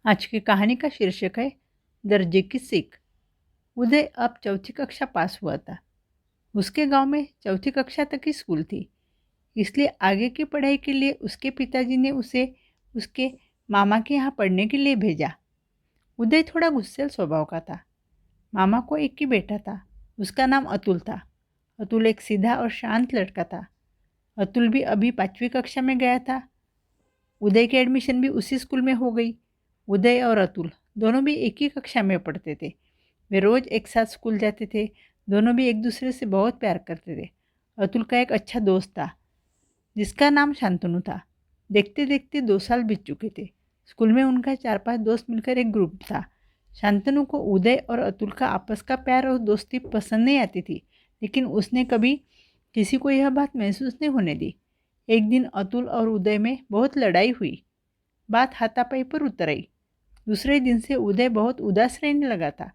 आज की कहानी का शीर्षक है दर्जे की सीख। उदय अब चौथी कक्षा पास हुआ था। उसके गांव में चौथी कक्षा तक ही स्कूल थी, इसलिए आगे की पढ़ाई के लिए उसके पिताजी ने उसे उसके मामा के यहाँ पढ़ने के लिए भेजा। उदय थोड़ा गुस्सैल स्वभाव का था। मामा को एक ही बेटा था, उसका नाम अतुल था। अतुल एक सीधा और शांत लड़का था। अतुल भी अभी 5वीं कक्षा में गया था। उदय की एडमिशन भी उसी स्कूल में हो गई। उदय और अतुल दोनों भी एक ही कक्षा में पढ़ते थे। वे रोज़ एक साथ स्कूल जाते थे। दोनों भी एक दूसरे से बहुत प्यार करते थे। अतुल का एक अच्छा दोस्त था जिसका नाम शांतनु था। देखते देखते 2 साल बीत चुके थे। स्कूल में उनका 4-5 दोस्त मिलकर एक ग्रुप था। शांतनु को उदय और अतुल का आपस का प्यार और दोस्ती पसंद नहीं आती थी, लेकिन उसने कभी किसी को यह बात महसूस नहीं होने दी। एक दिन अतुल और उदय में बहुत लड़ाई हुई। बात हाथापाई पर उतर आई। दूसरे दिन से उदय बहुत उदास रहने लगा था।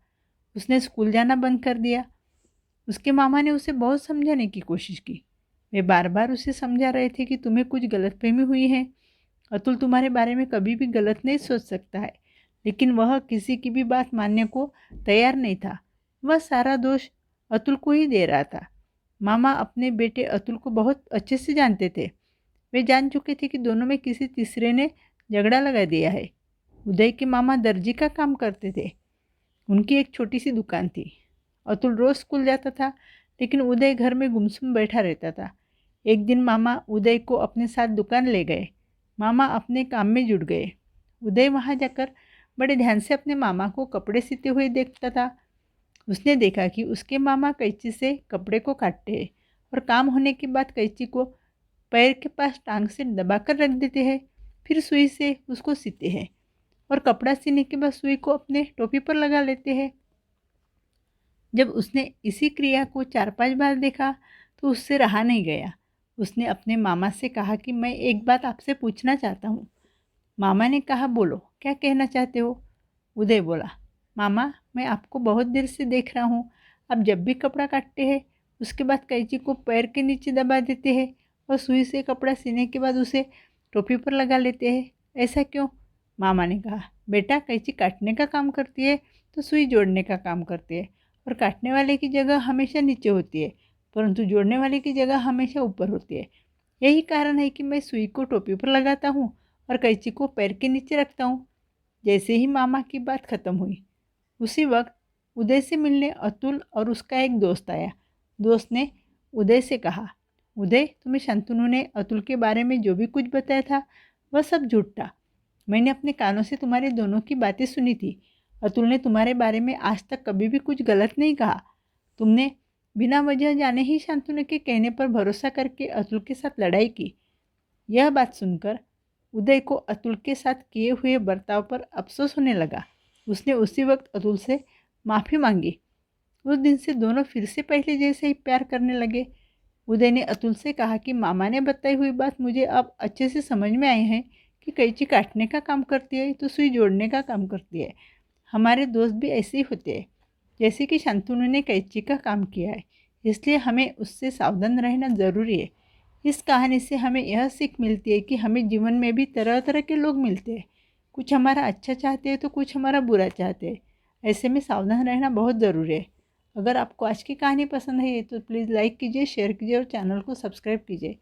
उसने स्कूल जाना बंद कर दिया। उसके मामा ने उसे बहुत समझाने की कोशिश की। वे बार बार उसे समझा रहे थे कि तुम्हें कुछ गलतफहमी हुई है। अतुल तुम्हारे बारे में कभी भी गलत नहीं सोच सकता है, लेकिन वह किसी की भी बात मानने को तैयार नहीं था। वह सारा दोष अतुल को ही दे रहा था। मामा अपने बेटे अतुल को बहुत अच्छे से जानते थे। वे जान चुके थे कि दोनों में किसी तीसरे ने झगड़ा लगा दिया है। उदय के मामा दर्जी का काम करते थे। उनकी एक छोटी सी दुकान थी। अतुल रोज स्कूल जाता था, लेकिन उदय घर में गुमसुम बैठा रहता था। एक दिन मामा उदय को अपने साथ दुकान ले गए। मामा अपने काम में जुट गए। उदय वहाँ जाकर बड़े ध्यान से अपने मामा को कपड़े सिलते हुए देखता था। उसने देखा कि उसके मामा कैंची से कपड़े को काटते हैं और काम होने के बाद कैंची को पैर के पास टांग से दबाकर रख देते हैं, फिर सुई से उसको सीते हैं और कपड़ा सीने के बाद सुई को अपने टोपी पर लगा लेते हैं। जब उसने इसी क्रिया को 4-5 बार देखा तो उससे रहा नहीं गया। उसने अपने मामा से कहा कि मैं एक बात आपसे पूछना चाहता हूँ। मामा ने कहा, बोलो, क्या कहना चाहते हो? उदय बोला, मामा, मैं आपको बहुत देर से देख रहा हूँ। आप जब भी कपड़ा काटते हैं उसके बाद कैंची को पैर के नीचे दबा देते हैं और सुई से कपड़ा सीने के बाद उसे टोपी पर लगा लेते हैं, ऐसा क्यों? मामा ने कहा, बेटा, कैंची काटने का काम करती है तो सुई जोड़ने का काम करती है, और काटने वाले की जगह हमेशा नीचे होती है, परंतु जोड़ने वाले की जगह हमेशा ऊपर होती है। यही कारण है कि मैं सुई को टोपी पर लगाता हूँ और कैंची को पैर के नीचे रखता हूँ। जैसे ही मामा की बात खत्म हुई, उसी वक्त उदय से मिलने अतुल और उसका एक दोस्त आया। दोस्त ने उदय से कहा, उदय, तुम्हें शांतनु ने अतुल के बारे में जो भी कुछ बताया था वह सब झूठ था। मैंने अपने कानों से तुम्हारे दोनों की बातें सुनी थी। अतुल ने तुम्हारे बारे में आज तक कभी भी कुछ गलत नहीं कहा। तुमने बिना वजह जाने ही शांतनु के कहने पर भरोसा करके अतुल के साथ लड़ाई की। यह बात सुनकर उदय को अतुल के साथ किए हुए बर्ताव पर अफसोस होने लगा। उसने उसी वक्त अतुल से माफ़ी मांगी। उस दिन से दोनों फिर से पहले जैसे ही प्यार करने लगे। उदय ने अतुल से कहा कि मामा ने बताई हुई बात मुझे अब अच्छे से समझ में आई है कि कैंची काटने का काम करती है तो सुई जोड़ने का काम करती है। हमारे दोस्त भी ऐसे ही होते हैं, जैसे कि शांतनु ने कैंची का काम किया है, इसलिए हमें उससे सावधान रहना ज़रूरी है। इस कहानी से हमें यह सीख मिलती है कि हमें जीवन में भी तरह तरह के लोग मिलते हैं। कुछ हमारा अच्छा चाहते हैं तो कुछ हमारा बुरा चाहते हैं। ऐसे में सावधान रहना बहुत ज़रूरी है। अगर आपको आज की कहानी पसंद है तो प्लीज़ लाइक कीजिए, शेयर कीजिए और चैनल को सब्सक्राइब कीजिए।